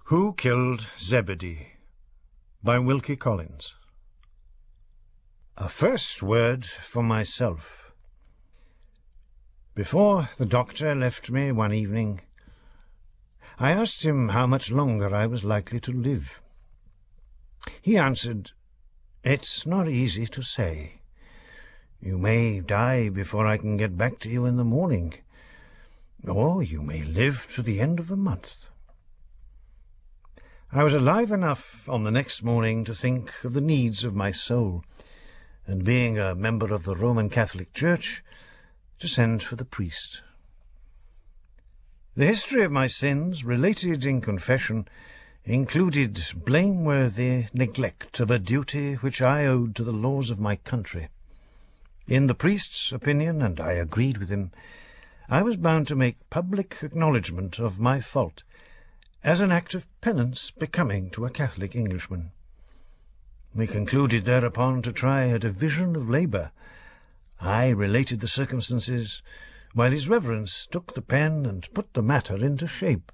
Who Killed Zebedee? By Wilkie Collins. A first word for myself. Before the doctor left me one evening, I asked him how much longer I was likely to live. He answered, "It's not easy to say. You may die before I can get back to you in the morning, or you may live to the end of the month." I was alive enough on the next morning to think of the needs of my soul, and being a member of the Roman Catholic Church, to send for the priest. The history of my sins, related in confession, included blameworthy neglect of a duty which I owed to the laws of my country. In the priest's opinion, and I agreed with him, I was bound to make public acknowledgment of my fault, as an act of penance becoming to a Catholic Englishman. We concluded thereupon to try a division of labour. I related the circumstances, while his reverence took the pen and put the matter into shape.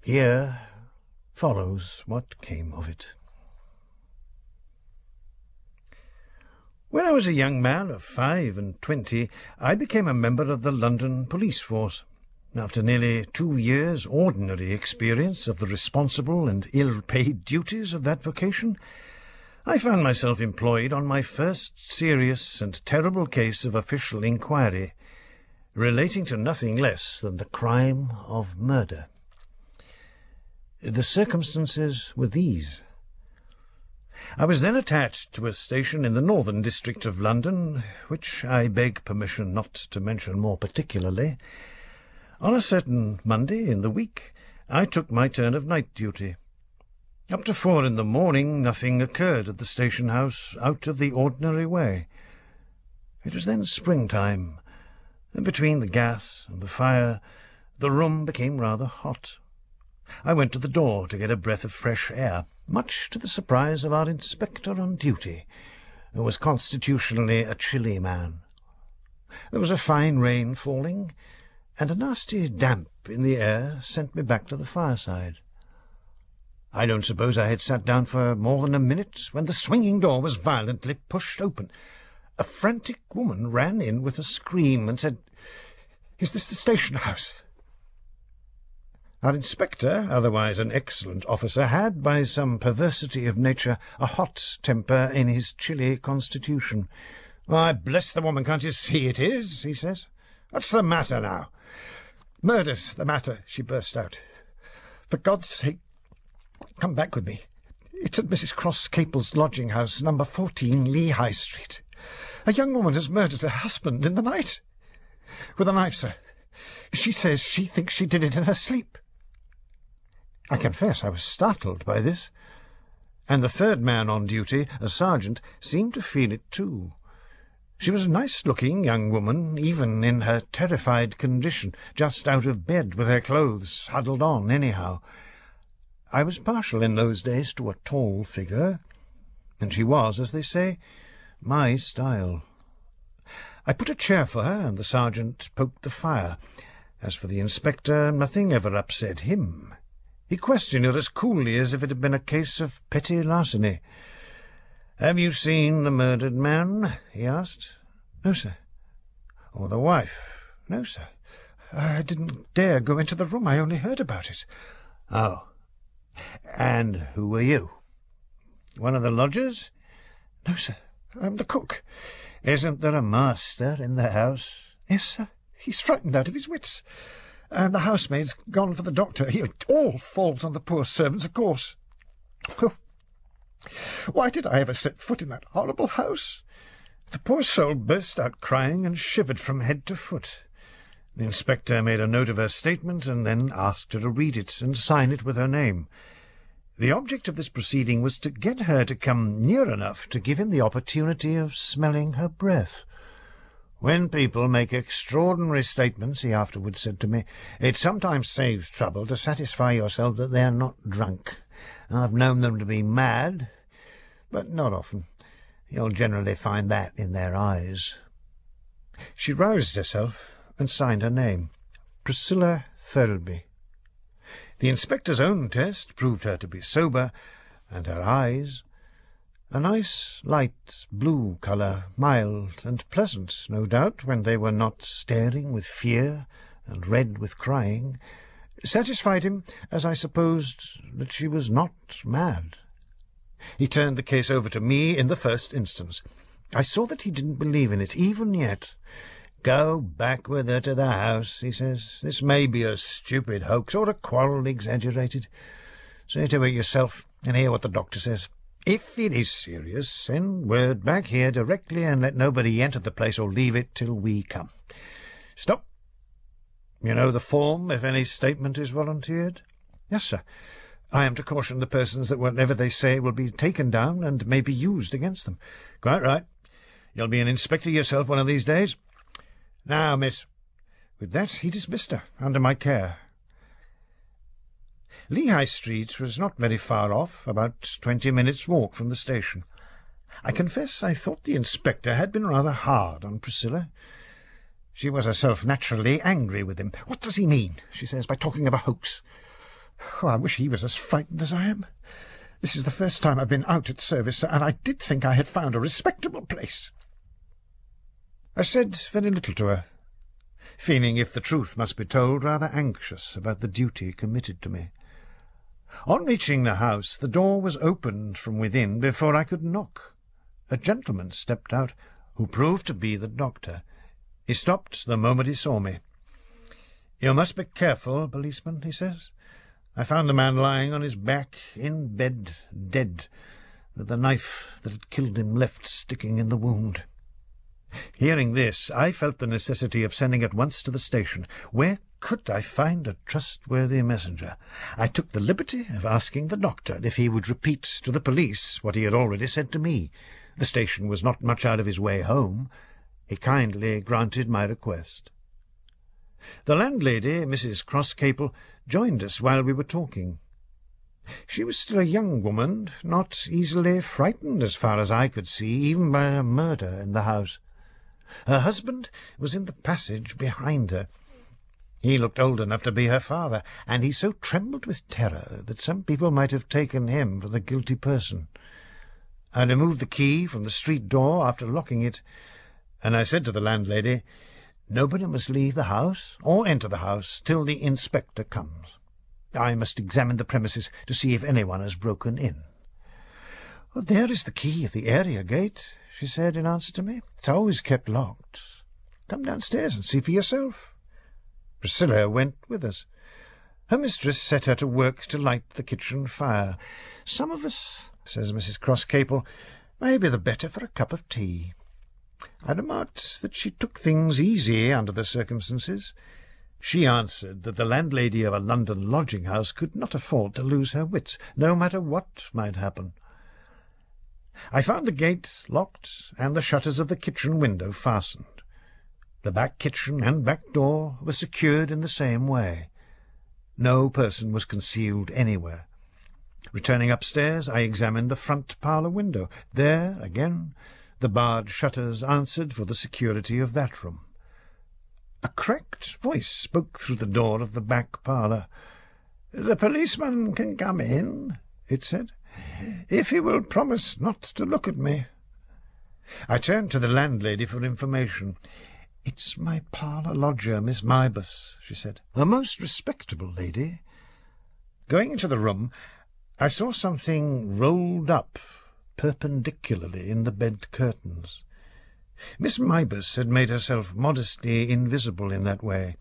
Here follows what came of it. When I was a young man of 25, I became a member of the London police force. After nearly 2 years' ordinary experience of the responsible and ill-paid duties of that vocation, I found myself employed on my first serious and terrible case of official inquiry, relating to nothing less than the crime of murder. The circumstances were these. I was then attached to a station in the northern district of London, which I beg permission not to mention more particularly. On a certain Monday in the week, I took my turn of night duty. Up to 4 in the morning, nothing occurred at the station house out of the ordinary way. It was then springtime, and between the gas and the fire, the room became rather hot. I went to the door to get a breath of fresh air, much to the surprise of our inspector on duty, who was constitutionally a chilly man. There was a fine rain falling, and a nasty damp in the air sent me back to the fireside. I don't suppose I had sat down for more than a minute when the swinging door was violently pushed open. A frantic woman ran in with a scream and said, "Is this the station house?" Our inspector, otherwise an excellent officer, had, by some perversity of nature, a hot temper in his chilly constitution. "Why, bless the woman, can't you see it is?" he says. "What's the matter now?" "Murder's the matter," she burst out. "For God's sake, come back with me. It's at Mrs. Cross Capel's lodging-house, number 14 Lee High Street. A young woman has murdered her husband in the night. With a knife, sir. She says she thinks she did it in her sleep." I confess I was startled by this, and the third man on duty, a sergeant, seemed to feel it too. She was a nice-looking young woman, even in her terrified condition, just out of bed with her clothes huddled on anyhow. I was partial in those days to a tall figure, and she was, as they say, my style. I put a chair for her, and the sergeant poked the fire. As for the inspector, nothing ever upset him. He questioned her as coolly as if it had been a case of petty larceny. "Have you seen the murdered man?" he asked. "No, sir." "Or the wife?" "No, sir. I didn't dare go into the room. I only heard about it." "Oh. And who were you? One of the lodgers?" "No, sir. I'm the cook." "Isn't there a master in the house?" "Yes, sir. He's frightened out of his wits. And the housemaid's gone for the doctor. It all falls on the poor servants, of course. Oh, why did I ever set foot in that horrible house?" The poor soul burst out crying and shivered from head to foot. The inspector made a note of her statement and then asked her to read it and sign it with her name. The object of this proceeding was to get her to come near enough to give him the opportunity of smelling her breath. "When people make extraordinary statements," he afterwards said to me, "it sometimes saves trouble to satisfy yourself that they are not drunk. I've known them to be mad, but not often. You'll generally find that in their eyes." She roused herself and signed her name, Priscilla Thurlby. The inspector's own test proved her to be sober, and her eyes, a nice light blue colour, mild and pleasant, no doubt, when they were not staring with fear and red with crying, satisfied him, as I supposed, that she was not mad. He turned the case over to me in the first instance. I saw that he didn't believe in it, even yet. "Go back with her to the house," he says. "This may be a stupid hoax, or a quarrel exaggerated. See to it yourself, and hear what the doctor says. If it is serious, send word back here directly, and let nobody enter the place or leave it till we come. Stop. You know the form if any statement is volunteered?" "Yes, sir. I am to caution the persons that whatever they say will be taken down and may be used against them." "Quite right. You'll be an inspector yourself one of these days. Now, miss." With that he dismissed her, under my care. Lehigh Street was not very far off, about 20 minutes' walk from the station. I confess I thought the inspector had been rather hard on Priscilla. She was herself naturally angry with him. "What does he mean," she says, "by talking of a hoax? Oh, I wish he was as frightened as I am. This is the first time I've been out at service, and I did think I had found a respectable place." I said very little to her, feeling, if the truth must be told, rather anxious about the duty committed to me. On reaching the house, the door was opened from within before I could knock. A gentleman stepped out, who proved to be the doctor. He stopped the moment he saw me. "You must be careful, policeman," he says. "I found the man lying on his back, in bed, dead, with the knife that had killed him left sticking in the wound." Hearing this, I felt the necessity of sending at once to the station. Where could I find a trustworthy messenger? I took the liberty of asking the doctor if he would repeat to the police what he had already said to me. The station was not much out of his way home. He kindly granted my request. The landlady, Mrs. Crosscaple, joined us while we were talking. She was still a young woman, not easily frightened, as far as I could see, even by a murder in the house. Her husband was in the passage behind her. He looked old enough to be her father, and he so trembled with terror that some people might have taken him for the guilty person. I removed the key from the street door after locking it, and I said to the landlady, "Nobody must leave the house or enter the house till the inspector comes. I must examine the premises to see if anyone has broken in." "Well, there is the key of the area gate," she said in answer to me. "It's always kept locked. Come downstairs and see for yourself." Priscilla went with us. Her mistress set her to work to light the kitchen fire. "Some of us," says Mrs. Crosscaple, "may be the better for a cup of tea." I remarked that she took things easy under the circumstances. She answered that the landlady of a London lodging-house could not afford to lose her wits, no matter what might happen. I found the gate locked and the shutters of the kitchen window fastened. The back kitchen and back door were secured in the same way. No person was concealed anywhere. Returning upstairs, I examined the front parlour window. There, again, the barred shutters answered for the security of that room. A cracked voice spoke through the door of the back parlour. "The policeman can come in," it said, "if he will promise not to look at me." I turned to the landlady for information. "It's my parlour lodger, Miss Mybus," she said. "A most respectable lady." Going into the room, I saw something rolled up perpendicularly in the bed curtains. Miss Mybus had made herself modestly invisible in that way.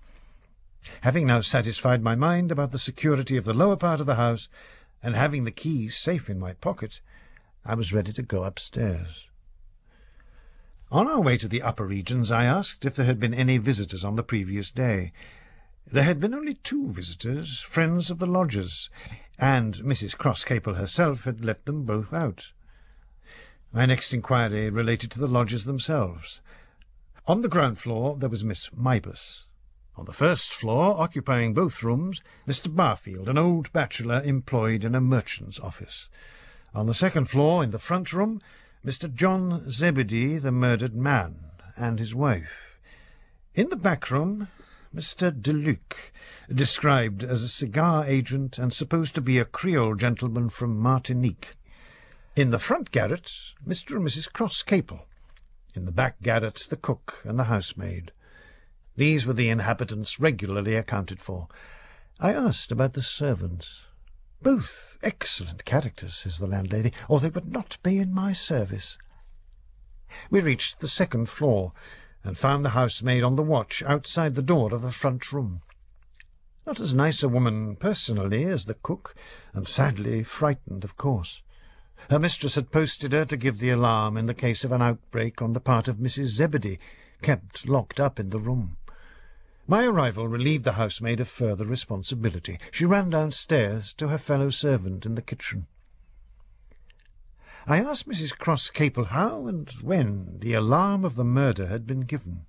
Having now satisfied my mind about the security of the lower part of the house, and having the key safe in my pocket, I was ready to go upstairs. On our way to the upper regions, I asked if there had been any visitors on the previous day. There had been only 2 visitors, friends of the lodgers, and Mrs. Crosscaple herself had let them both out. My next inquiry related to the lodgers themselves. On the ground floor there was Miss Mybus. On the first floor, occupying both rooms, Mr. Barfield, an old bachelor employed in a merchant's office. On the second floor, in the front room, Mr. John Zebedee, the murdered man, and his wife. In the back room, Mr. Deluc, described as a cigar agent and supposed to be a Creole gentleman from Martinique. In the front garret, Mr. and Mrs. Cross-Capel. In the back garret, the cook and the housemaid. These were the inhabitants regularly accounted for. I asked about the servants. "Both excellent characters," says the landlady, "or they would not be in my service." We reached the second floor, and found the housemaid on the watch outside the door of the front room. Not as nice a woman personally as the cook, and sadly frightened, of course. Her mistress had posted her to give the alarm in the case of an outbreak on the part of Mrs. Zebedee, kept locked up in the room. My arrival relieved the housemaid of further responsibility. She ran downstairs to her fellow servant in the kitchen. I asked Mrs. Cross-Capel how and when the alarm of the murder had been given.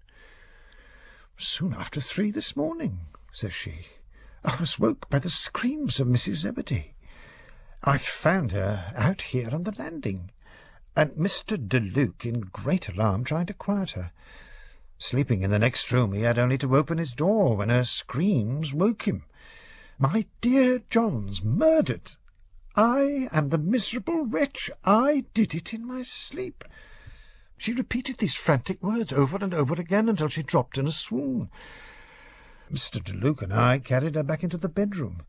"Soon after 3 this morning," says she. "I was woke by the screams of Mrs. Zebedee. I found her out here on the landing, and Mr. Deluc in great alarm trying to quiet her. Sleeping in the next room, he had only to open his door when her screams woke him. My dear John's murdered. I am the miserable wretch. I did it in my sleep." She repeated these frantic words over and over again until she dropped in a swoon. Mr. Deluc and I carried her back into the bedroom.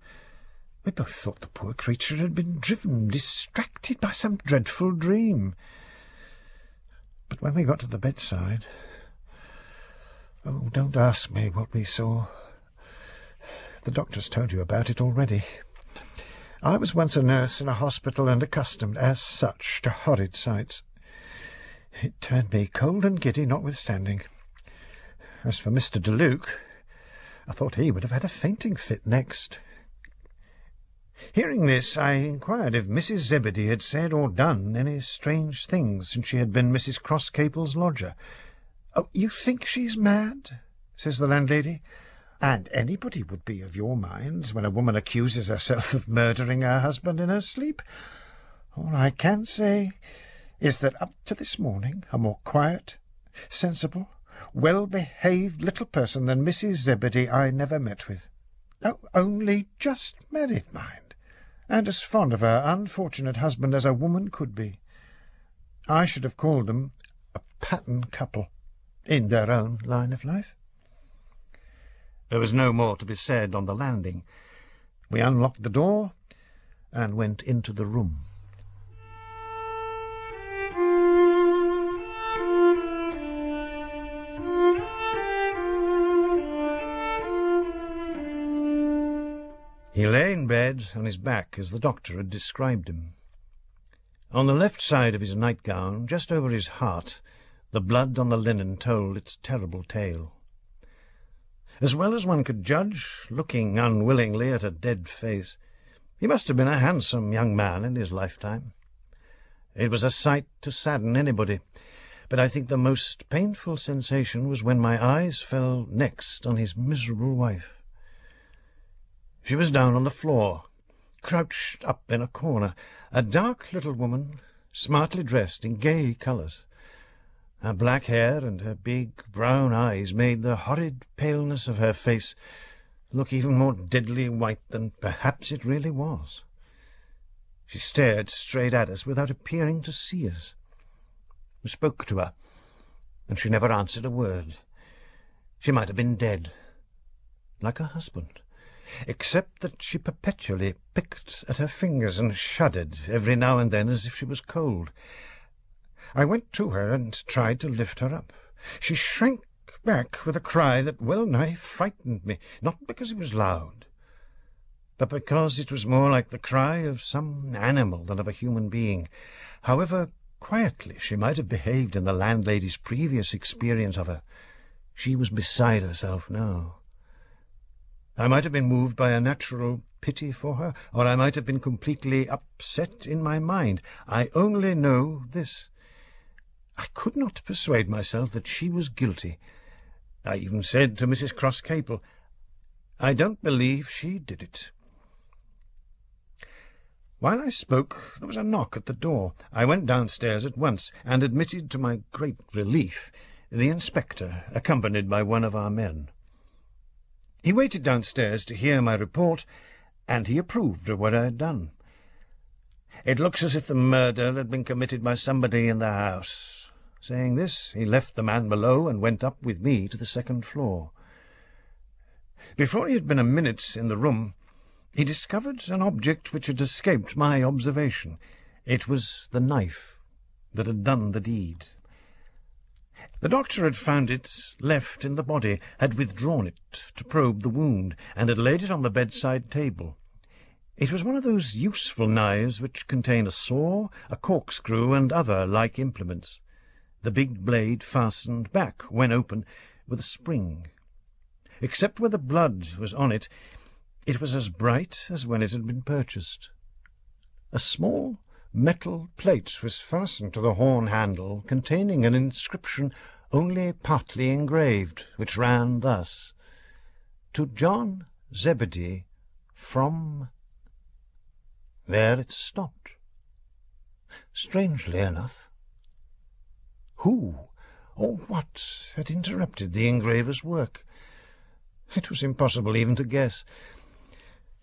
We both thought the poor creature had been driven, distracted by some dreadful dream. But when we got to the bedside... Oh, don't ask me what we saw. The doctor's told you about it already. I was once a nurse in a hospital and accustomed, as such, to horrid sights. It turned me cold and giddy, notwithstanding. As for Mr. Deluc, I thought he would have had a fainting fit next. Hearing this, I inquired if Mrs. Zebedee had said or done any strange things since she had been Mrs. Cross-Capel's lodger. "Oh, you think she's mad?" says the landlady. "And anybody would be of your minds when a woman accuses herself of murdering her husband in her sleep. All I can say is that up to this morning a more quiet, sensible, well-behaved little person than Mrs. Zebedee I never met with. Oh, only just married, mind, and as fond of her unfortunate husband as a woman could be. I should have called them a pattern couple in their own line of life." There was no more to be said on the landing. We unlocked the door and went into the room. He lay in bed on his back as the doctor had described him. On the left side of his nightgown, just over his heart, the blood on the linen told its terrible tale. As well as one could judge, looking unwillingly at a dead face, he must have been a handsome young man in his lifetime. It was a sight to sadden anybody, but I think the most painful sensation was when my eyes fell next on his miserable wife. She was down on the floor, crouched up in a corner, a dark little woman, smartly dressed in gay colours. Her black hair and her big brown eyes made the horrid paleness of her face look even more deadly white than perhaps it really was. She stared straight at us without appearing to see us. We spoke to her, and she never answered a word. She might have been dead, like her husband, except that she perpetually picked at her fingers and shuddered every now and then as if she was cold. I went to her and tried to lift her up. She shrank back with a cry that well-nigh frightened me, not because it was loud, but because it was more like the cry of some animal than of a human being. However quietly she might have behaved in the landlady's previous experience of her, she was beside herself now. I might have been moved by a natural pity for her, or I might have been completely upset in my mind. I only know this. I could not persuade myself that she was guilty. I even said to Mrs. Cross-Capel, "I don't believe she did it." While I spoke, there was a knock at the door. I went downstairs at once, and admitted, to my great relief, the inspector, accompanied by one of our men. He waited downstairs to hear my report, and he approved of what I had done. "It looks as if the murder had been committed by somebody in the house." Saying this, he left the man below and went up with me to the second floor. Before he had been a minute in the room, he discovered an object which had escaped my observation. It was the knife that had done the deed. The doctor had found it left in the body, had withdrawn it to probe the wound, and had laid it on the bedside table. It was one of those useful knives which contain a saw, a corkscrew, and other like implements. The big blade fastened back, when open, with a spring. Except where the blood was on it, it was as bright as when it had been purchased. A small metal plate was fastened to the horn handle, containing an inscription only partly engraved, which ran thus: "To John Zebedee, from—" There it stopped. Strangely enough, who or what had interrupted the engraver's work? It was impossible even to guess.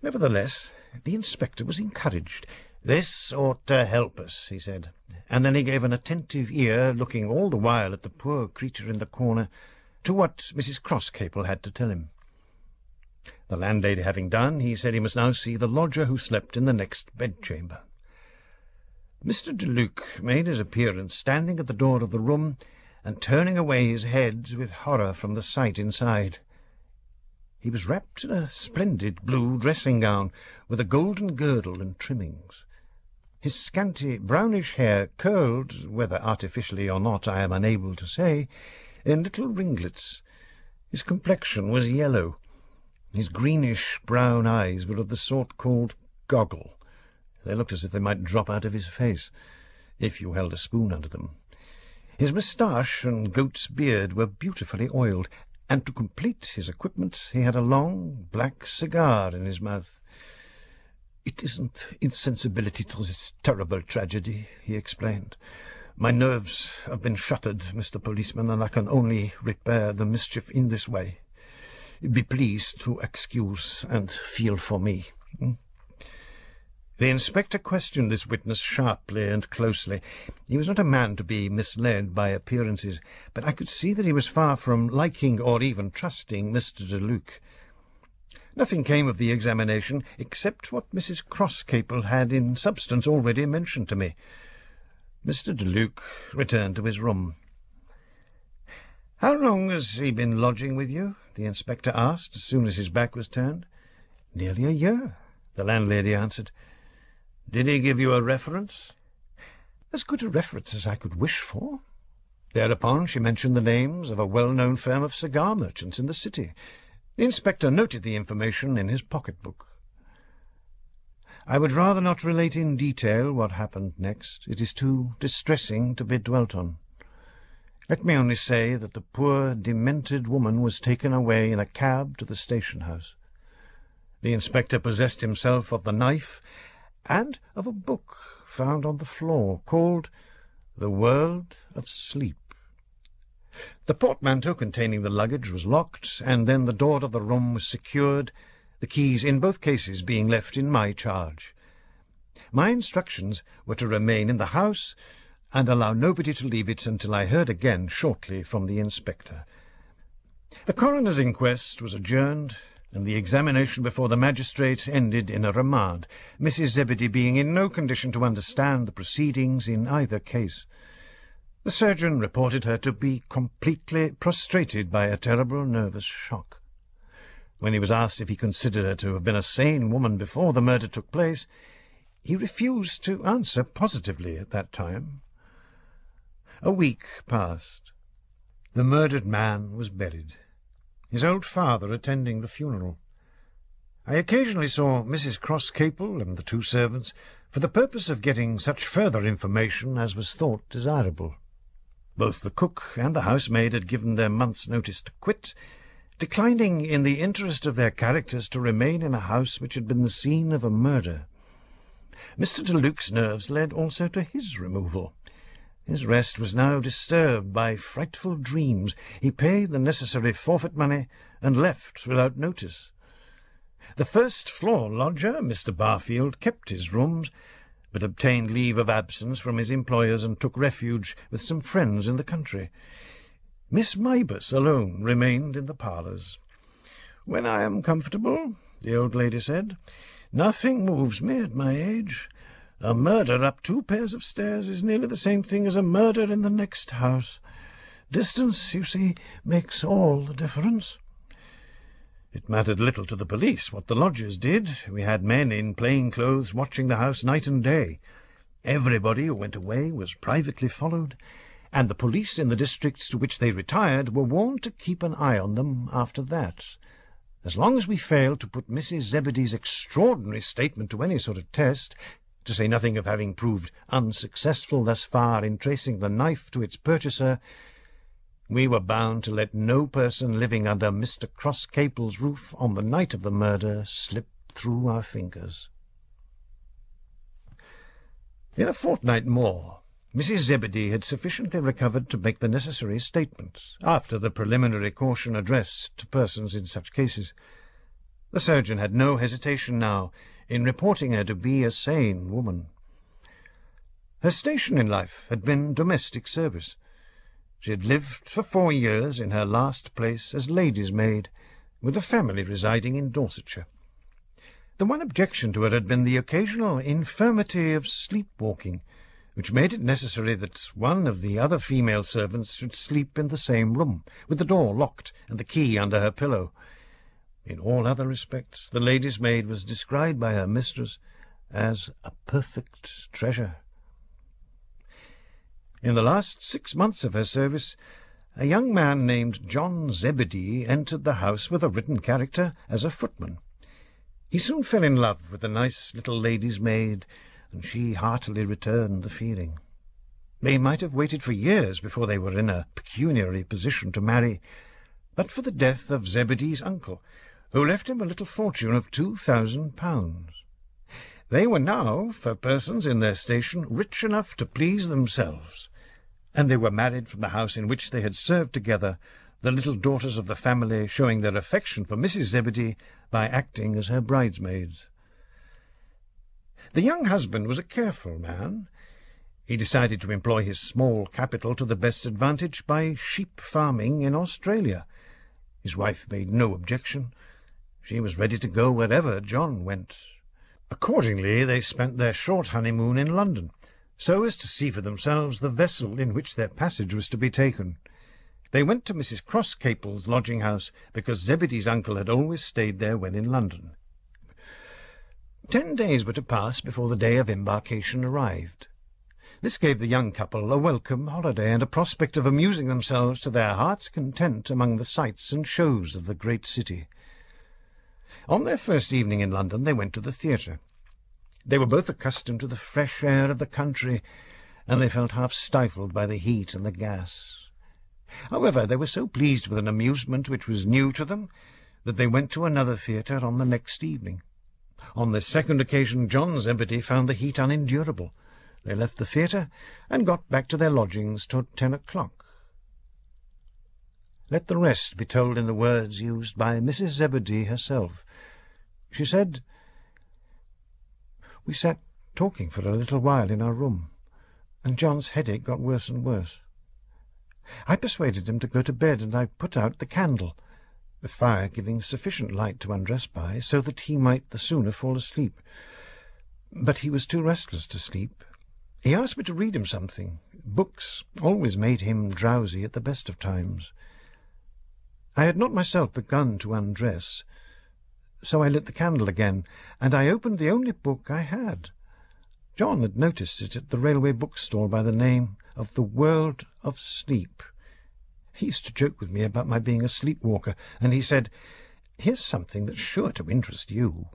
Nevertheless, the inspector was encouraged. "This ought to help us," he said, and then he gave an attentive ear, looking all the while at the poor creature in the corner, to what Mrs. Crosscaple had to tell him. The landlady having done, he said he must now see the lodger who slept in the next bedchamber. Mr. Deluc made his appearance, standing at the door of the room, and turning away his head with horror from the sight inside. He was wrapped in a splendid blue dressing-gown, with a golden girdle and trimmings. His scanty brownish hair curled, whether artificially or not I am unable to say, in little ringlets. His complexion was yellow. His greenish-brown eyes were of the sort called goggle. They looked as if they might drop out of his face, if you held a spoon under them. His moustache and goat's beard were beautifully oiled, and to complete his equipment he had a long black cigar in his mouth. "It isn't insensibility to this terrible tragedy," he explained. "My nerves have been shattered, Mr. Policeman, and I can only repair the mischief in this way. Be pleased to excuse and feel for me." The inspector questioned this witness sharply and closely. He was not a man to be misled by appearances, but I could see that he was far from liking or even trusting Mr. Deluc. Nothing came of the examination except what Mrs. Crosscaple had in substance already mentioned to me. Mr. Deluc returned to his room. "How long has he been lodging with you?" the inspector asked as soon as his back was turned. "Nearly a year," the landlady answered. "Did he give you a reference?" "As good a reference as I could wish for." Thereupon she mentioned the names of a well-known firm of cigar merchants in the city. The inspector noted the information in his pocket-book. "I would rather not relate in detail what happened next. It is too distressing to be dwelt on. Let me only say that the poor, demented woman was taken away in a cab to the station-house. The inspector possessed himself of the knife and of a book found on the floor called The World of Sleep. The portmanteau containing the luggage was locked, and then the door of the room was secured, the keys in both cases being left in my charge. My instructions were to remain in the house and allow nobody to leave it until I heard again shortly from the inspector. The coroner's inquest was adjourned, and the examination before the magistrate ended in a remand, Mrs. Zebedee being in no condition to understand the proceedings in either case. The surgeon reported her to be completely prostrated by a terrible nervous shock. When he was asked if he considered her to have been a sane woman before the murder took place, he refused to answer positively at that time. A week passed. The murdered man was buried, his old father attending the funeral. I occasionally saw Mrs. Crosscaple and the two servants for the purpose of getting such further information as was thought desirable. Both the cook and the housemaid had given their month's notice to quit, declining in the interest of their characters to remain in a house which had been the scene of a murder. Mr. Deluc's nerves led also to his removal. His rest was now disturbed by frightful dreams. He paid the necessary forfeit money and left without notice. The first-floor lodger, Mr. Barfield, kept his rooms, but obtained leave of absence from his employers and took refuge with some friends in the country. Miss Mybus alone remained in the parlours. "When I am comfortable," the old lady said, "nothing moves me at my age. A murder up 2 pairs of stairs is nearly the same thing as a murder in the next house. Distance, you see, makes all the difference." It mattered little to the police what the lodgers did. We had men in plain clothes watching the house night and day. Everybody who went away was privately followed, and the police in the districts to which they retired were warned to keep an eye on them after that. As long as we failed to put Mrs. Zebedee's extraordinary statement to any sort of test, to say nothing of having proved unsuccessful thus far in tracing the knife to its purchaser, we were bound to let no person living under Mr. Crosscaple's roof on the night of the murder slip through our fingers. In a fortnight more, Mrs. Zebedee had sufficiently recovered to make the necessary statements, after the preliminary caution addressed to persons in such cases. The surgeon had no hesitation now in reporting her to be a sane woman. Her station in life had been domestic service. She had lived for 4 years in her last place as lady's maid, with a family residing in Dorsetshire. The one objection to her had been the occasional infirmity of sleepwalking, which made it necessary that one of the other female servants should sleep in the same room, with the door locked and the key under her pillow. In all other respects, the lady's maid was described by her mistress as a perfect treasure. In the last 6 months of her service, a young man named John Zebedee entered the house with a written character as a footman. He soon fell in love with the nice little lady's maid, and she heartily returned the feeling. They might have waited for years before they were in a pecuniary position to marry, but for the death of Zebedee's uncle, who left him a little fortune of £2,000. They were now, for persons in their station, rich enough to please themselves, and they were married from the house in which they had served together, the little daughters of the family showing their affection for Mrs. Zebedee by acting as her bridesmaids. The young husband was a careful man. He decided to employ his small capital to the best advantage by sheep farming in Australia. His wife made no objection. She was ready to go wherever John went. Accordingly, they spent their short honeymoon in London, so as to see for themselves the vessel in which their passage was to be taken. They went to Mrs. Crosscaple's lodging-house, because Zebedee's uncle had always stayed there when in London. 10 days were to pass before the day of embarkation arrived. This gave the young couple a welcome holiday and a prospect of amusing themselves to their heart's content among the sights and shows of the great city. On their first evening in London they went to the theatre. They were both accustomed to the fresh air of the country, and they felt half stifled by the heat and the gas. However, they were so pleased with an amusement which was new to them that they went to another theatre on the next evening. On this second occasion John Zebedee found the heat unendurable. They left the theatre and got back to their lodgings toward 10 o'clock. Let the rest be told in the words used by Mrs. Zebedee herself. She said, "We sat talking for a little while in our room, and John's headache got worse and worse. I persuaded him to go to bed, and I put out the candle, the fire giving sufficient light to undress by, so that he might the sooner fall asleep. But he was too restless to sleep. He asked me to read him something. Books always made him drowsy at the best of times. I had not myself begun to undress, so I lit the candle again, and I opened the only book I had. John had noticed it at the railway bookstall by the name of The World of Sleep. He used to joke with me about my being a sleepwalker, and he said, 'Here's something that's sure to interest you,'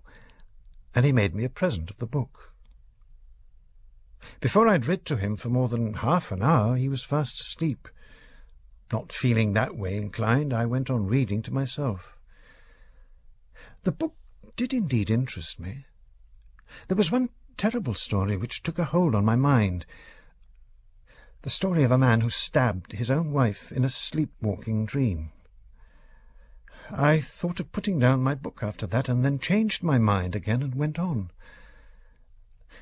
and he made me a present of the book. Before I'd read to him for more than half an hour, he was fast asleep. Not feeling that way inclined, I went on reading to myself. The book did indeed interest me. There was one terrible story which took a hold on my mind. The story of a man who stabbed his own wife in a sleepwalking dream. I thought of putting down my book after that, and then changed my mind again and went on.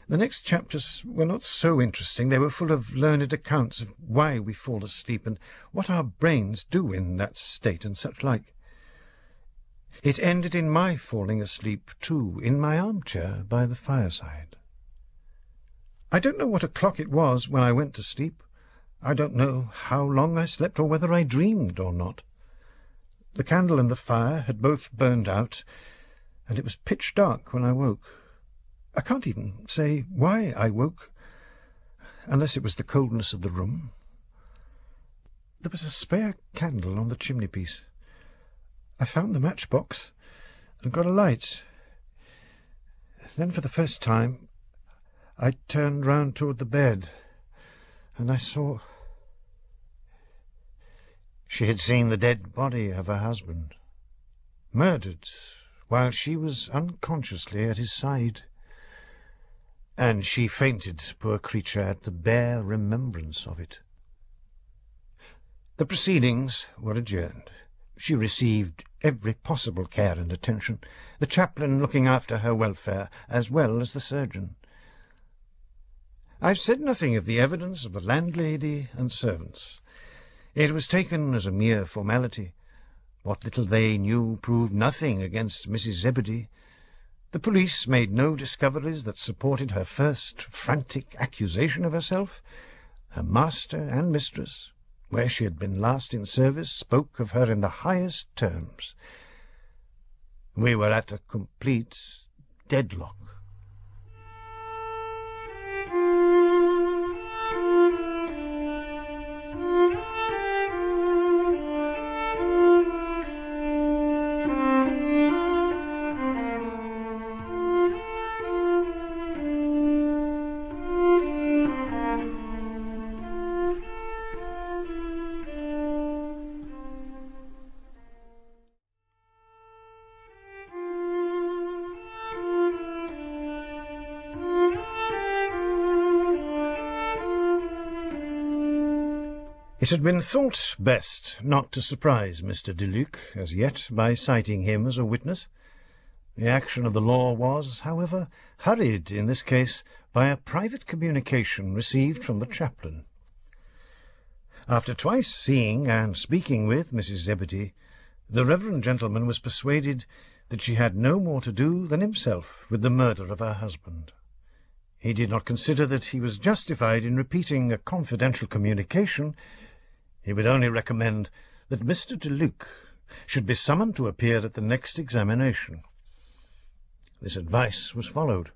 The next chapters were not so interesting. They were full of learned accounts of why we fall asleep and what our brains do in that state and such like. It ended in my falling asleep, too, in my armchair by the fireside. I don't know what o'clock it was when I went to sleep. I don't know how long I slept or whether I dreamed or not. The candle and the fire had both burned out, and it was pitch dark when I woke. I can't even say why I woke, unless it was the coldness of the room. There was a spare candle on the chimney-piece. I found the matchbox and got a light. Then for the first time I turned round toward the bed, and I saw... She had seen the dead body of her husband, murdered while she was unconsciously at his side. And she fainted, poor creature, at the bare remembrance of it. The proceedings were adjourned. She received every possible care and attention, the chaplain looking after her welfare as well as the surgeon. I've said nothing of the evidence of the landlady and servants. It was taken as a mere formality. What little they knew proved nothing against Mrs. Zebedee. The police made no discoveries that supported her first frantic accusation of herself. Her master and mistress, where she had been last in service, spoke of her in the highest terms. We were at a complete deadlock. It had been thought best not to surprise Mr. Deluc as yet by citing him as a witness. The action of the law was, however, hurried in this case by a private communication received from the chaplain. After twice seeing and speaking with Mrs. Zebedee, the reverend gentleman was persuaded that she had no more to do than himself with the murder of her husband. He did not consider that he was justified in repeating a confidential communication. He would only recommend that Mr. Deluc should be summoned to appear at the next examination. This advice was followed.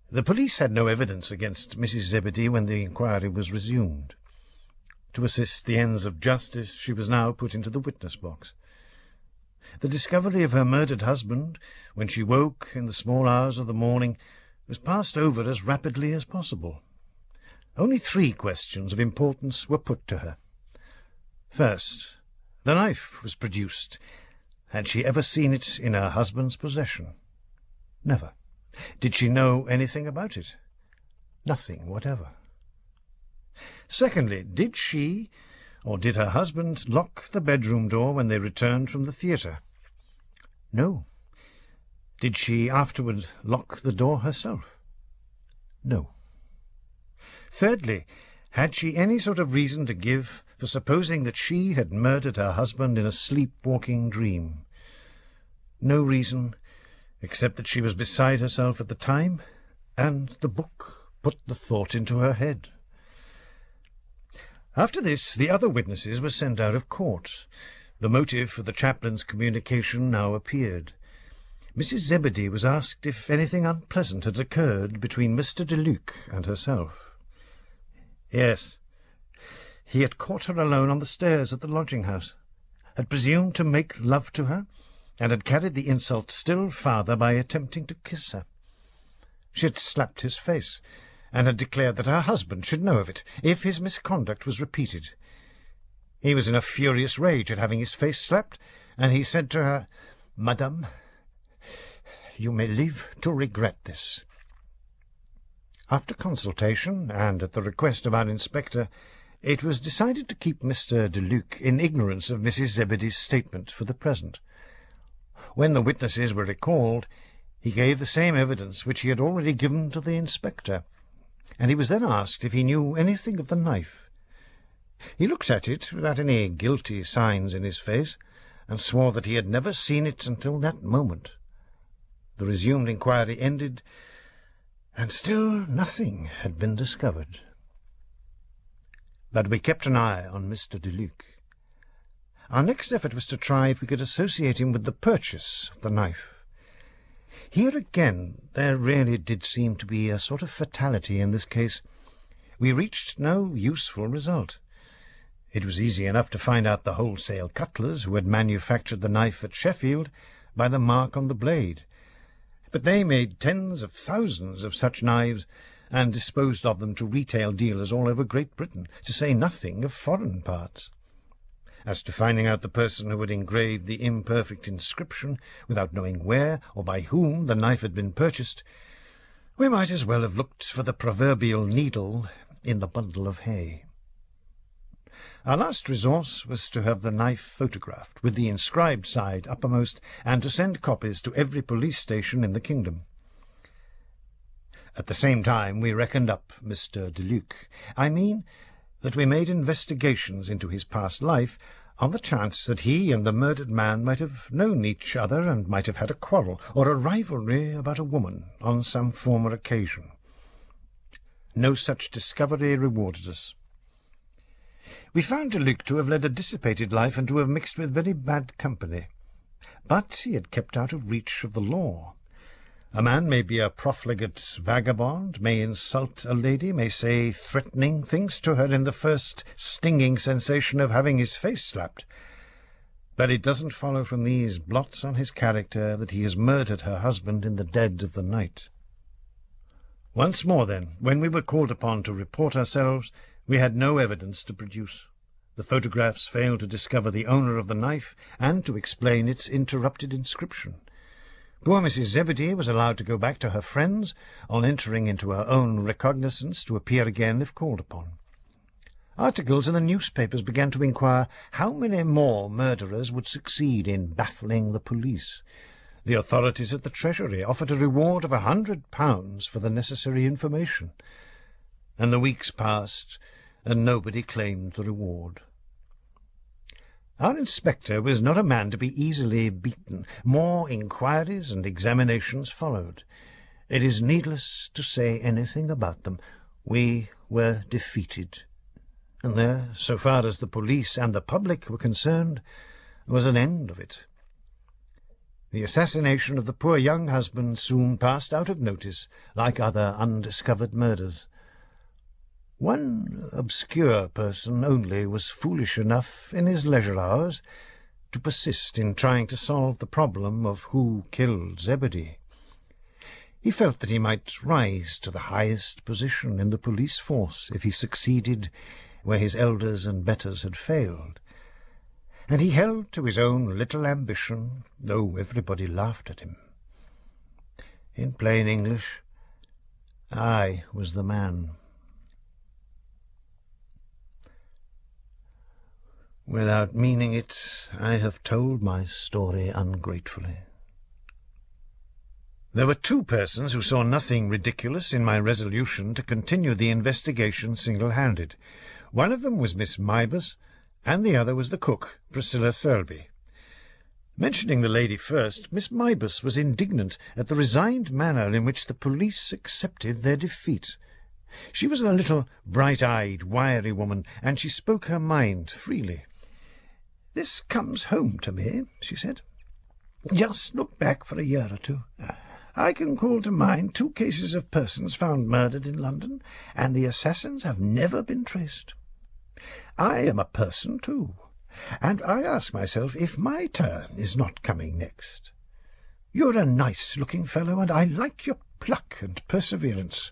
The police had no evidence against Mrs. Zebedee when the inquiry was resumed. To assist the ends of justice, she was now put into the witness box. The discovery of her murdered husband, when she woke in the small hours of the morning, was passed over as rapidly as possible. Only 3 questions of importance were put to her. First, the knife was produced. Had she ever seen it in her husband's possession? Never. Did she know anything about it? Nothing whatever. Secondly, did she, or did her husband, lock the bedroom door when they returned from the theatre? No. Did she afterward lock the door herself? No. Thirdly, had she any sort of reason to give for supposing that she had murdered her husband in a sleepwalking dream? No reason, except that she was beside herself at the time, and the book put the thought into her head. After this, the other witnesses were sent out of court. The motive for the chaplain's communication now appeared. Mrs. Zebedee was asked if anything unpleasant had occurred between Mr. Deluc and herself. Yes. He had caught her alone on the stairs at the lodging-house, had presumed to make love to her, and had carried the insult still farther by attempting to kiss her. She had slapped his face, and had declared that her husband should know of it if his misconduct was repeated. He was in a furious rage at having his face slapped, and he said to her, "Madame, you may live to regret this." After consultation, and at the request of our inspector, it was decided to keep Mr. Deluc in ignorance of Mrs. Zebedee's statement for the present. When the witnesses were recalled, he gave the same evidence which he had already given to the inspector, and he was then asked if he knew anything of the knife. He looked at it without any guilty signs in his face, and swore that he had never seen it until that moment. The resumed inquiry ended, and still nothing had been discovered. But we kept an eye on Mr. Deluc. Our next effort was to try if we could associate him with the purchase of the knife. Here again there really did seem to be a sort of fatality in this case. We reached no useful result. It was easy enough to find out the wholesale cutlers who had manufactured the knife at Sheffield by the mark on the blade. But they made tens of thousands of such knives and disposed of them to retail dealers all over Great Britain, to say nothing of foreign parts. As to finding out the person who had engraved the imperfect inscription, without knowing where or by whom the knife had been purchased, we might as well have looked for the proverbial needle in the bundle of hay. Our last resource was to have the knife photographed, with the inscribed side uppermost, and to send copies to every police station in the kingdom. At the same time we reckoned up Mr. Deluc. I mean that we made investigations into his past life on the chance that he and the murdered man might have known each other and might have had a quarrel or a rivalry about a woman on some former occasion. No such discovery rewarded us. We found Deluc to have led a dissipated life and to have mixed with very bad company, but he had kept out of reach of the law. A man may be a profligate vagabond, may insult a lady, may say threatening things to her in the first stinging sensation of having his face slapped. But it doesn't follow from these blots on his character that he has murdered her husband in the dead of the night. Once more, then, when we were called upon to report ourselves, we had no evidence to produce. The photographs failed to discover the owner of the knife and to explain its interrupted inscription. Poor Mrs. Zebedee was allowed to go back to her friends on entering into her own recognizance to appear again if called upon. Articles in the newspapers began to inquire how many more murderers would succeed in baffling the police. The authorities at the Treasury offered a reward of £100 for the necessary information, and the weeks passed, and nobody claimed the reward. Our inspector was not a man to be easily beaten. More inquiries and examinations followed. It is needless to say anything about them. We were defeated, and there, so far as the police and the public were concerned, was an end of it. The assassination of the poor young husband soon passed out of notice, like other undiscovered murders. One obscure person only was foolish enough, in his leisure hours, to persist in trying to solve the problem of who killed Zebedee. He felt that he might rise to the highest position in the police force if he succeeded where his elders and betters had failed, and he held to his own little ambition, though everybody laughed at him. In plain English, I was the man. Without meaning it, I have told my story ungratefully. There were two persons who saw nothing ridiculous in my resolution to continue the investigation single-handed. One of them was Miss Mybus, and the other was the cook, Priscilla Thurlby. Mentioning the lady first, Miss Mybus was indignant at the resigned manner in which the police accepted their defeat. She was a little bright-eyed, wiry woman, and she spoke her mind freely. "This comes home to me," she said. "Just look back for a year or two. I can call to mind 2 cases of persons found murdered in London, and the assassins have never been traced. I am a person, too, and I ask myself if my turn is not coming next. You're a nice-looking fellow, and I like your pluck and perseverance.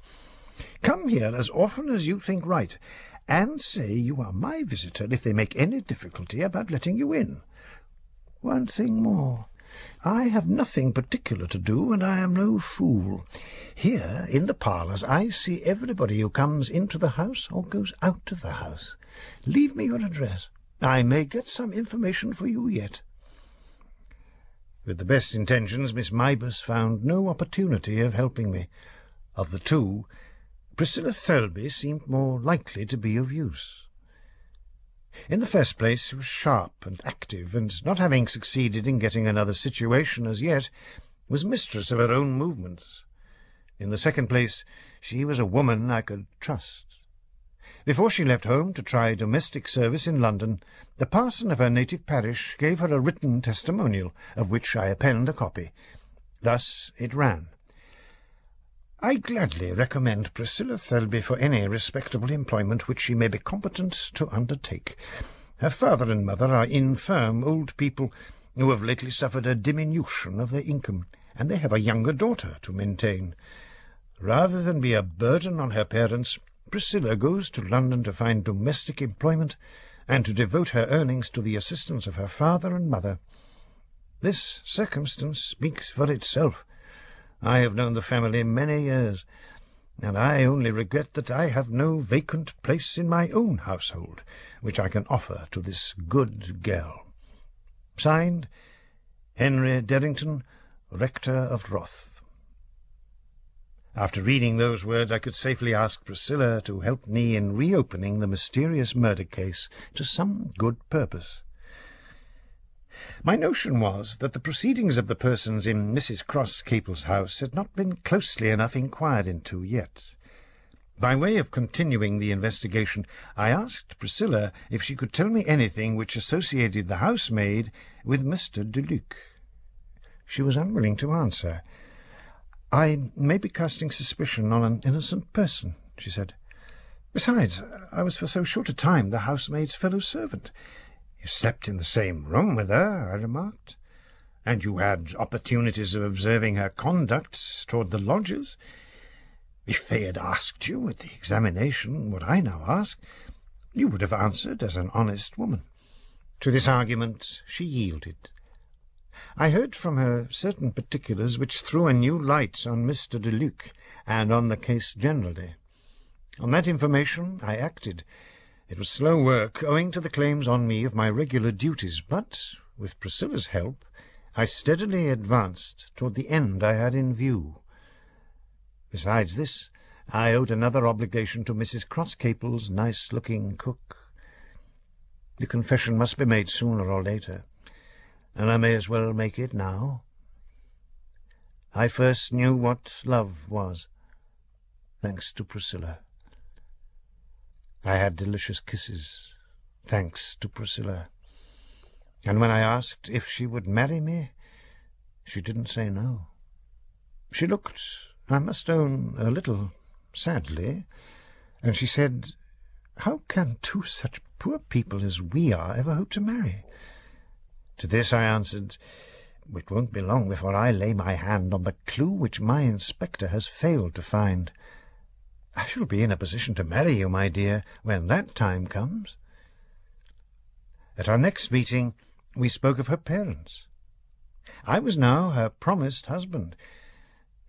Come here as often as you think right, and say you are my visitor if they make any difficulty about letting you in. One thing more. I have nothing particular to do, and I am no fool. Here, in the parlours, I see everybody who comes into the house or goes out of the house. Leave me your address. I may get some information for you yet." With the best intentions, Miss Mybus found no opportunity of helping me. Of the two, Priscilla Thurlby seemed more likely to be of use. In the first place, she was sharp and active, and not having succeeded in getting another situation as yet, was mistress of her own movements. In the second place, she was a woman I could trust. Before she left home to try domestic service in London, the parson of her native parish gave her a written testimonial, of which I append a copy. Thus it ran: "I gladly recommend Priscilla Thurlby for any respectable employment which she may be competent to undertake. Her father and mother are infirm old people who have lately suffered a diminution of their income, and they have a younger daughter to maintain. Rather than be a burden on her parents, Priscilla goes to London to find domestic employment and to devote her earnings to the assistance of her father and mother. This circumstance speaks for itself. I have known the family many years, and I only regret that I have no vacant place in my own household, which I can offer to this good girl. Signed, Henry Derrington, Rector of Roth." After reading those words, I could safely ask Priscilla to help me in reopening the mysterious murder case to some good purpose. My notion was that the proceedings of the persons in Mrs. Cross-Capel's house had not been closely enough inquired into yet. By way of continuing the investigation, I asked Priscilla if she could tell me anything which associated the housemaid with Mr. Deluc. She was unwilling to answer. "I may be casting suspicion on an innocent person," she said. "Besides, I was for so short a time the housemaid's fellow servant." "You slept in the same room with her," I remarked, "and you had opportunities of observing her conduct toward the lodgers. If they had asked you at the examination what I now ask, you would have answered as an honest woman." To this argument she yielded. I heard from her certain particulars which threw a new light on Mr. Deluc and on the case generally. On that information I acted. It was slow work, owing to the claims on me of my regular duties, but, with Priscilla's help, I steadily advanced toward the end I had in view. Besides this, I owed another obligation to Mrs. Cross-Capel's nice-looking cook. The confession must be made sooner or later, and I may as well make it now. I first knew what love was, thanks to Priscilla. I had delicious kisses, thanks to Priscilla. And when I asked if she would marry me, she didn't say no. She looked, I must own, a little sadly, and she said, "How can two such poor people as we are ever hope to marry?" To this I answered, "It won't be long before I lay my hand on the clue which my inspector has failed to find. I shall be in a position to marry you, my dear, when that time comes." At our next meeting we spoke of her parents. I was now her promised husband.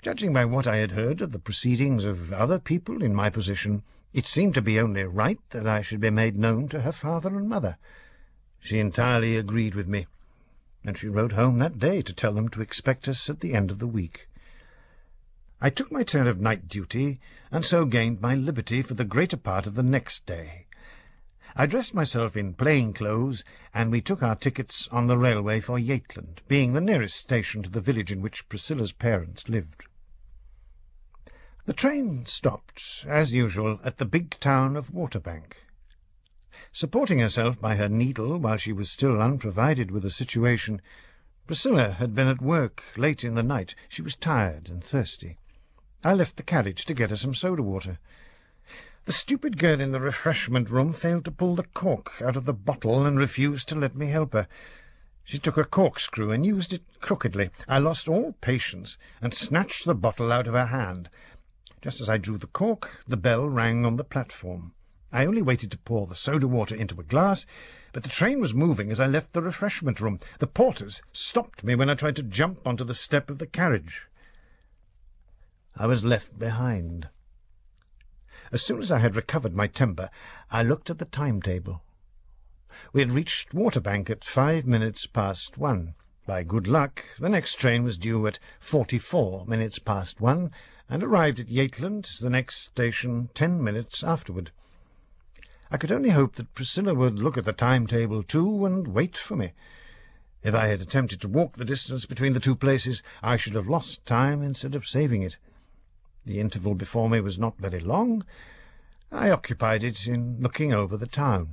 Judging by what I had heard of the proceedings of other people in my position, it seemed to be only right that I should be made known to her father and mother. She entirely agreed with me, and she wrote home that day to tell them to expect us at the end of the week. I took my turn of night duty, and so gained my liberty for the greater part of the next day. I dressed myself in plain clothes, and we took our tickets on the railway for Yateland, being the nearest station to the village in which Priscilla's parents lived. The train stopped, as usual, at the big town of Waterbank. Supporting herself by her needle while she was still unprovided with a situation, Priscilla had been at work late in the night. She was tired and thirsty. I left the carriage to get her some soda-water. The stupid girl in the refreshment-room failed to pull the cork out of the bottle and refused to let me help her. She took a corkscrew and used it crookedly. I lost all patience and snatched the bottle out of her hand. Just as I drew the cork, the bell rang on the platform. I only waited to pour the soda-water into a glass but the train was moving as I left the refreshment room. The porters stopped me when I tried to jump onto the step of the carriage. I was left behind. As soon as I had recovered my temper, I looked at the timetable. We had reached Waterbank at 5 minutes past 1. By good luck, the next train was due at 44 minutes past 1, and arrived at Yateland, the next station, 10 minutes afterward. I could only hope that Priscilla would look at the timetable too and wait for me. If I had attempted to walk the distance between the two places, I should have lost time instead of saving it. The interval before me was not very long. I occupied it in looking over the town.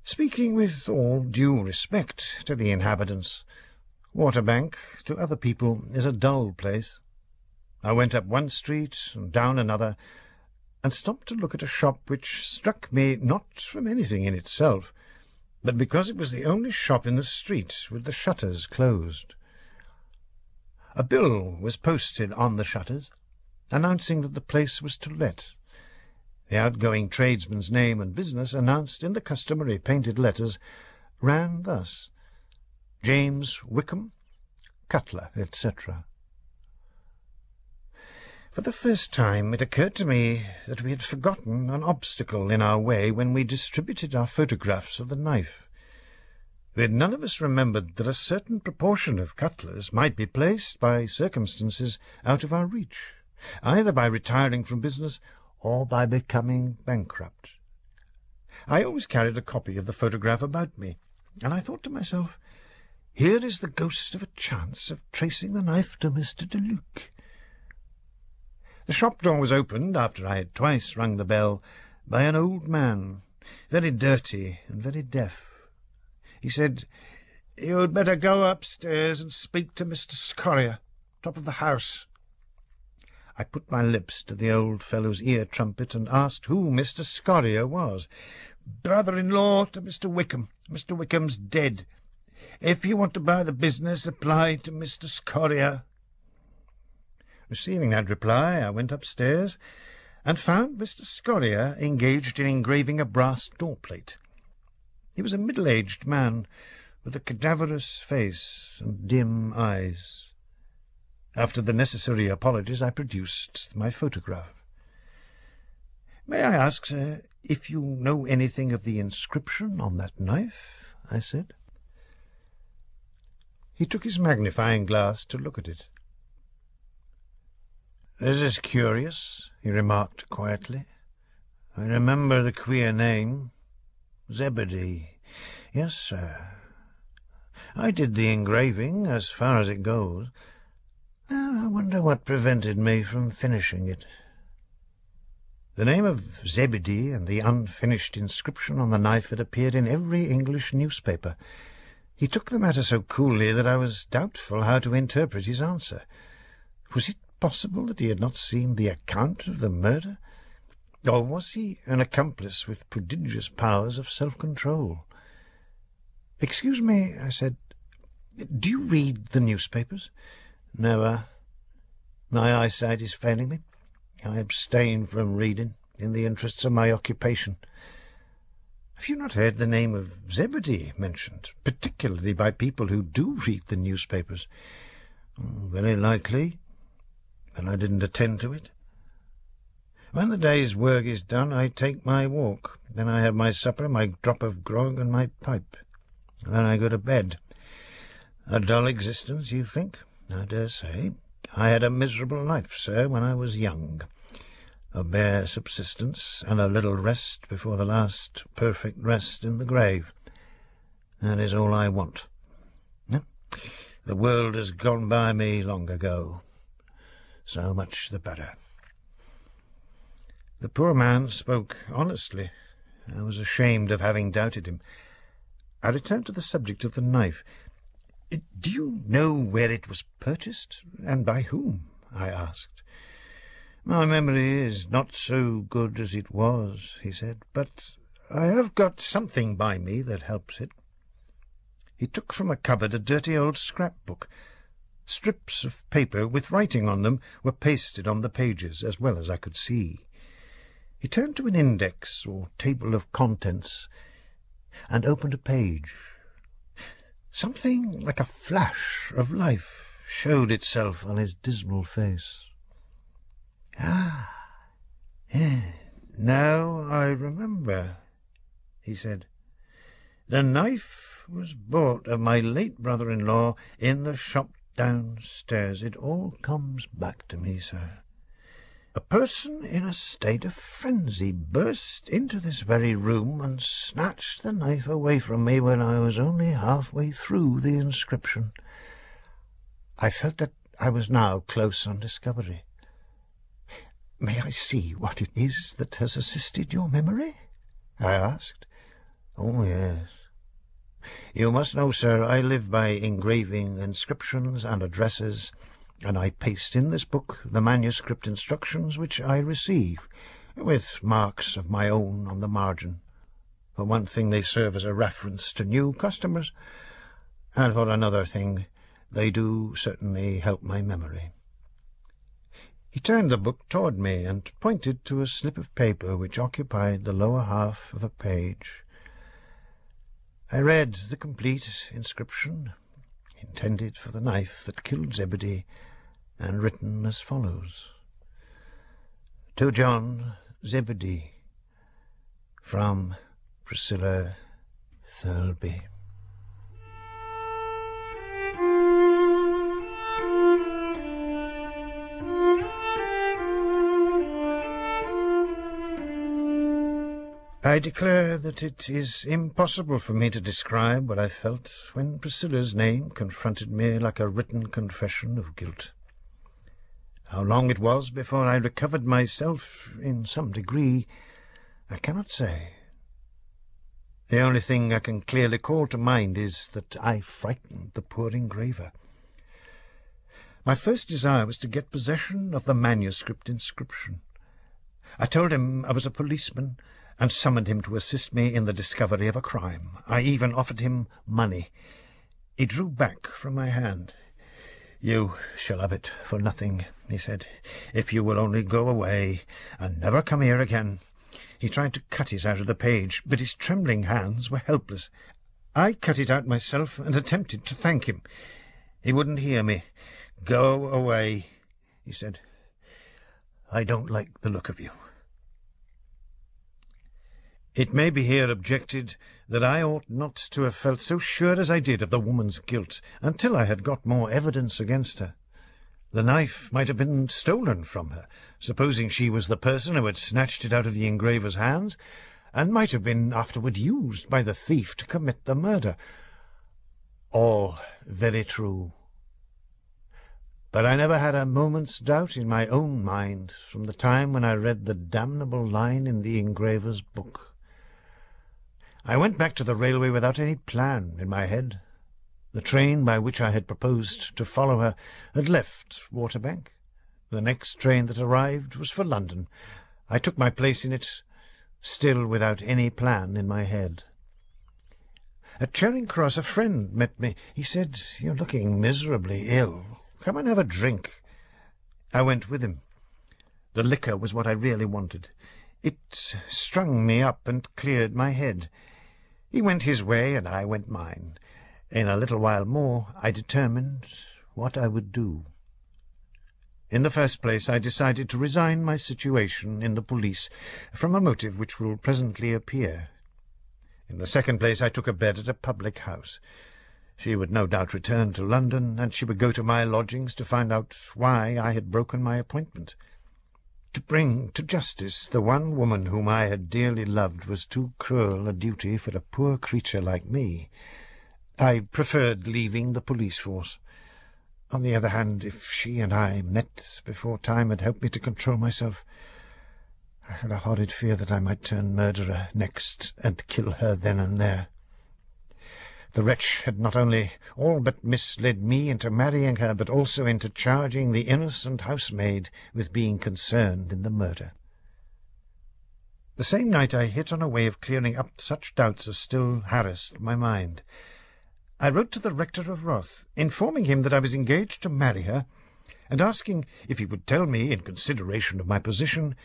Speaking with all due respect to the inhabitants, Waterbank, to other people, is a dull place. I went up one street and down another, and stopped to look at a shop which struck me not from anything in itself, but because it was the only shop in the street with the shutters closed. A bill was posted on the shutters, announcing that the place was to let. The outgoing tradesman's name and business, announced in the customary painted letters, ran thus: James Wickham, Cutler, etc. For the first time it occurred to me that we had forgotten an obstacle in our way when we distributed our photographs of the knife. We had none of us remembered that a certain proportion of cutlers might be placed by circumstances out of our reach, either by retiring from business or by becoming bankrupt. I always carried a copy of the photograph about me, and I thought to myself, here is the ghost of a chance of tracing the knife to Mr. Deluc. The shop door was opened, after I had twice rung the bell, by an old man, very dirty and very deaf. He said, "You'd better go upstairs and speak to Mr. Scoria, top of the house." I put my lips to the old fellow's ear-trumpet and asked who Mr. Scoria was. "Brother-in-law to Mr. Wickham. Mr. Wickham's dead. If you want to buy the business, apply to Mr. Scoria." Receiving that reply, I went upstairs and found Mr. Scoria engaged in engraving a brass door-plate. He was a middle-aged man with a cadaverous face and dim eyes. After the necessary apologies, I produced my photograph. "May I ask, sir, if you know anything of the inscription on that knife?" I said. He took his magnifying glass to look at it. "This is curious," he remarked quietly. "I remember the queer name. Zebedee. Yes, sir. I did the engraving, as far as it goes. I wonder what prevented me from finishing it." The name of Zebedee and the unfinished inscription on the knife had appeared in every English newspaper. He took the matter so coolly that I was doubtful how to interpret his answer. Was it possible that he had not seen the account of the murder? Or was he an accomplice with prodigious powers of self-control? "Excuse me," I said, "do you read the newspapers?" "Never. My eyesight is failing me. I abstain from reading, in the interests of my occupation." "Have you not heard the name of Zebedee mentioned, particularly by people who do read the newspapers?" "Very likely, but I didn't attend to it. When the day's work is done, I take my walk. Then I have my supper, my drop of grog, and my pipe. Then I go to bed. A dull existence, you think? I dare say. I had a miserable life, sir, when I was young. A bare subsistence, and a little rest before the last perfect rest in the grave. That is all I want. The world has gone by me long ago. So much the better." The poor man spoke honestly. I was ashamed of having doubted him. I returned to the subject of the knife. "Do you know where it was purchased, and by whom?" I asked. "My memory is not so good as it was," he said, "but I have got something by me that helps it." He took from a cupboard a dirty old scrapbook. Strips of paper with writing on them were pasted on the pages, as well as I could see. He turned to an index or table of contents and opened a page. Something like a flash of life showed itself on his dismal face. "Ah, now I remember," he said. "The knife was bought of my late brother-in-law in the shop downstairs. It all comes back to me, sir. A person in a state of frenzy burst into this very room and snatched the knife away from me when I was only halfway through the inscription." I felt that I was now close on discovery. "May I see what it is that has assisted your memory?" I asked. "Oh, yes. You must know, sir, I live by engraving inscriptions and addresses, and I paste in this book the manuscript instructions which I receive, with marks of my own on the margin. For one thing, they serve as a reference to new customers, and for another thing, they do certainly help my memory." He turned the book toward me and pointed to a slip of paper which occupied the lower half of a page. I read the complete inscription, intended for the knife that killed Zebedee, and written as follows: "To John Zebedee, from Priscilla Thurlby." I declare that it is impossible for me to describe what I felt when Priscilla's name confronted me like a written confession of guilt. How long it was before I recovered myself in some degree, I cannot say. The only thing I can clearly call to mind is that I frightened the poor engraver. My first desire was to get possession of the manuscript inscription. I told him I was a policeman, and summoned him to assist me in the discovery of a crime. I even offered him money. He drew back from my hand. "You shall have it for nothing," he said, "if you will only go away and never come here again." He tried to cut it out of the page, but his trembling hands were helpless. I cut it out myself and attempted to thank him. He wouldn't hear me. "Go away," he said. "I don't like the look of you." It may be here objected that I ought not to have felt so sure as I did of the woman's guilt until I had got more evidence against her. The knife might have been stolen from her, supposing she was the person who had snatched it out of the engraver's hands, and might have been afterward used by the thief to commit the murder. All very true. But I never had a moment's doubt in my own mind from the time when I read the damnable line in the engraver's book. I went back to the railway without any plan in my head. The train by which I had proposed to follow her had left Waterbank. The next train that arrived was for London. I took my place in it, still without any plan in my head. At Charing Cross a friend met me. He said, "You're looking miserably ill. Come and have a drink." I went with him. The liquor was what I really wanted. It strung me up and cleared my head. He went his way, and I went mine. In a little while more I determined what I would do. In the first place, I decided to resign my situation in the police, from a motive which will presently appear. In the second place, I took a bed at a public house. She would no doubt return to London, and she would go to my lodgings to find out why I had broken my appointment. To bring to justice the one woman whom I had dearly loved was too cruel a duty for a poor creature like me. I preferred leaving the police force. On the other hand, if she and I met before time had helped me to control myself, I had a horrid fear that I might turn murderer next and kill her then and there. The wretch had not only all but misled me into marrying her, but also into charging the innocent housemaid with being concerned in the murder. The same night I hit on a way of clearing up such doubts as still harassed my mind. I wrote to the rector of Roth, informing him that I was engaged to marry her, and asking if he would tell me, in consideration of my position,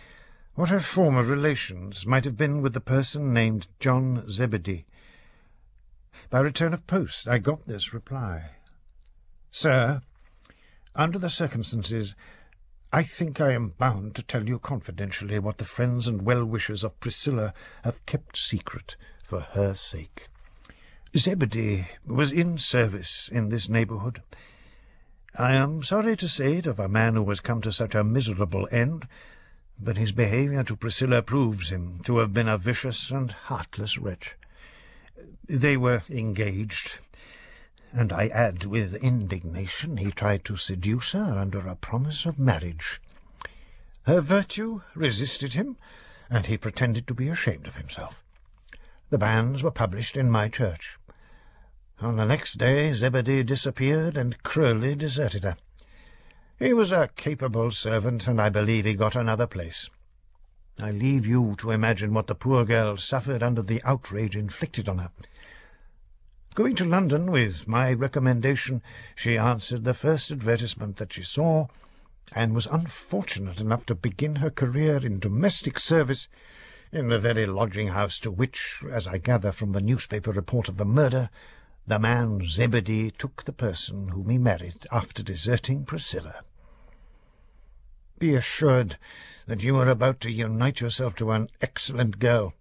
what her former relations might have been with the person named John Zebedee. By return of post I got this reply. Sir, under the circumstances, I think I am bound to tell you confidentially what the friends and well-wishers of Priscilla have kept secret for her sake. Zebedee was in service in this neighbourhood. I am sorry to say it of a man who has come to such a miserable end, but his behaviour to Priscilla proves him to have been a vicious and heartless wretch. They were engaged, and I add with indignation he tried to seduce her under a promise of marriage. Her virtue resisted him, and he pretended to be ashamed of himself. The banns were published in my church. On the next day Zebedee disappeared and cruelly deserted her. He was a capable servant, and I believe he got another place. I leave you to imagine what the poor girl suffered under the outrage inflicted on her. Going to London with my recommendation, she answered the first advertisement that she saw, and was unfortunate enough to begin her career in domestic service in the very lodging-house to which, as I gather from the newspaper report of the murder, the man Zebedee took the person whom he married after deserting Priscilla. Be assured that you are about to unite yourself to an excellent girl,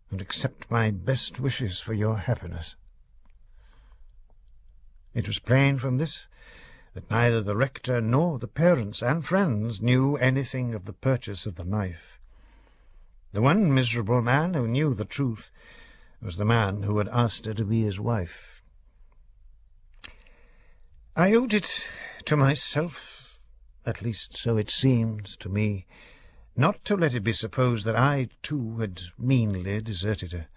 and accept my best wishes for your happiness. It was plain from this that neither the rector nor the parents and friends knew anything of the purchase of the knife. The one miserable man who knew the truth was the man who had asked her to be his wife. I owed it to myself, at least so it seemed to me, not to let it be supposed that I, too, had meanly deserted her.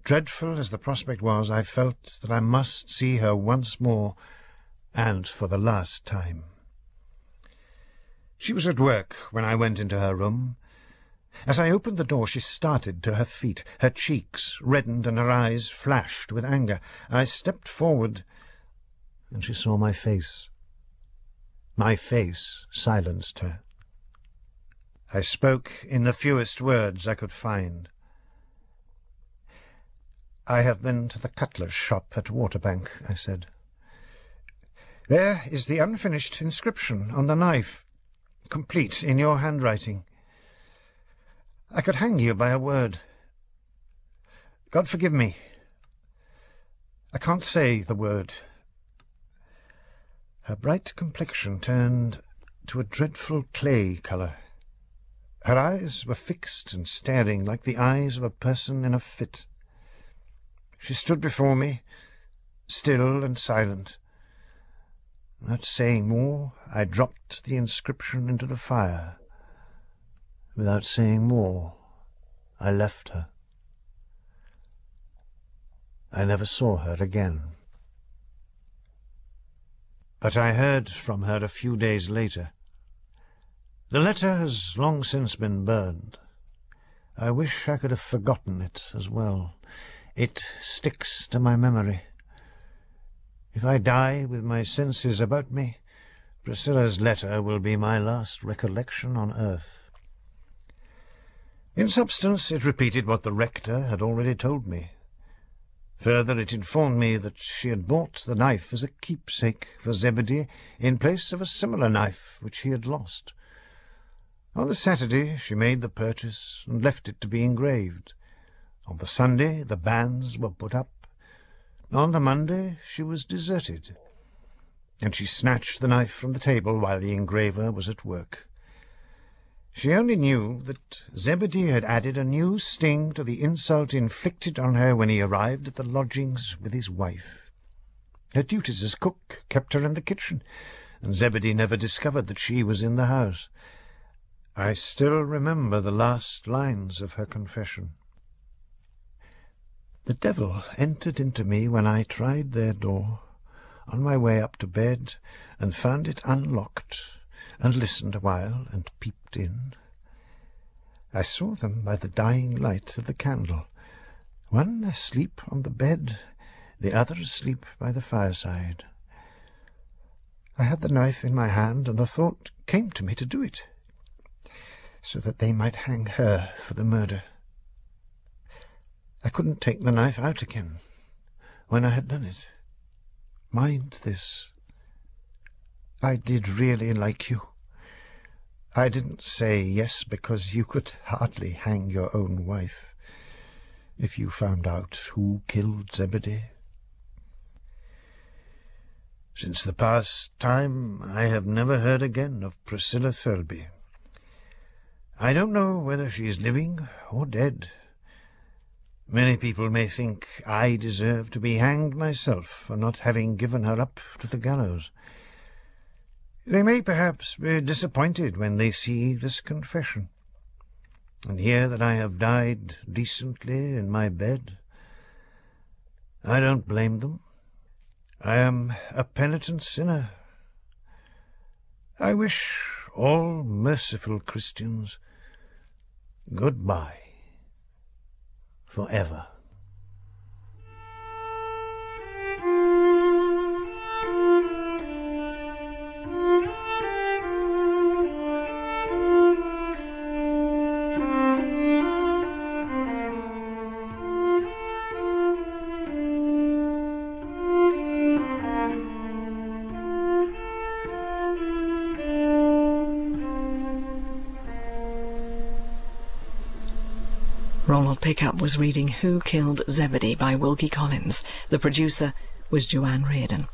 Dreadful as the prospect was, I felt that I must see her once more, and for the last time. She was at work when I went into her room. As I opened the door, she started to her feet. Her cheeks reddened and her eyes flashed with anger. I stepped forward, and she saw my face. My face silenced her. I spoke in the fewest words I could find. "I have been to the cutler's shop at Waterbank," I said. "There is the unfinished inscription on the knife, complete in your handwriting. I could hang you by a word. God forgive me. I can't say the word." Her bright complexion turned to a dreadful clay colour. Her eyes were fixed and staring like the eyes of a person in a fit. She stood before me, still and silent. Not saying more, I dropped the inscription into the fire. Without saying more, I left her. I never saw her again. But I heard from her a few days later. The letter has long since been burned. I wish I could have forgotten it as well. It sticks to my memory. If I die with my senses about me, Priscilla's letter will be my last recollection on earth. In substance, it repeated what the rector had already told me. Further, it informed me that she had bought the knife as a keepsake for Zebedee in place of a similar knife which he had lost. On the Saturday she made the purchase and left it to be engraved. On the Sunday the banns were put up. On the Monday she was deserted, and she snatched the knife from the table while the engraver was at work. She only knew that Zebedee had added a new sting to the insult inflicted on her when he arrived at the lodgings with his wife. Her duties as cook kept her in the kitchen, and Zebedee never discovered that she was in the house. I still remember the last lines of her confession. "The devil entered into me when I tried their door, on my way up to bed, and found it unlocked, and listened a while, and peeped in. I saw them by the dying light of the candle, one asleep on the bed, the other asleep by the fireside. I had the knife in my hand, and the thought came to me to do it. so that they might hang her for the murder. I couldn't take the knife out again when I had done it. Mind this. I did really like you. I didn't say yes because you could hardly hang your own wife if you found out who killed Zebedee. Since the past time, I have never heard again of Priscilla Thurlby. I don't know whether she is living or dead. Many people may think I deserve to be hanged myself for not having given her up to the gallows. They may perhaps be disappointed when they see this confession, and hear that I have died decently in my bed. I don't blame them. I am a penitent sinner. I wish all merciful Christians goodbye forever. Ronald Pickup was reading Who Killed Zebedee by Wilkie Collins. The producer was Joanne Reardon.